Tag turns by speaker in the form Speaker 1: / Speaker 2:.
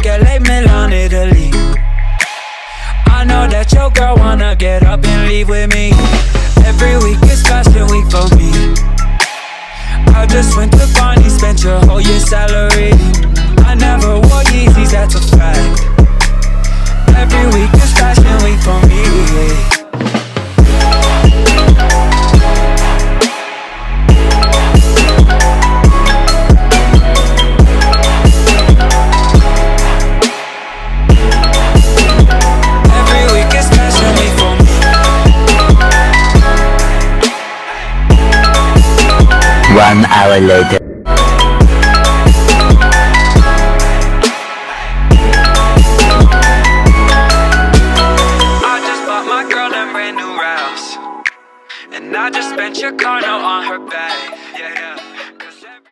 Speaker 1: get late Milan, Italy. I know that your girl wanna get up and leave with me. Every week is fashion week for me. I just went to Barney, spent your whole year's salary. I never wore Yeezys, that's a fact. Every week is fashion week for me. Every week is fashion week for me.
Speaker 2: 1 hour later.
Speaker 1: And I just spent your car note on her bag. Yeah, yeah.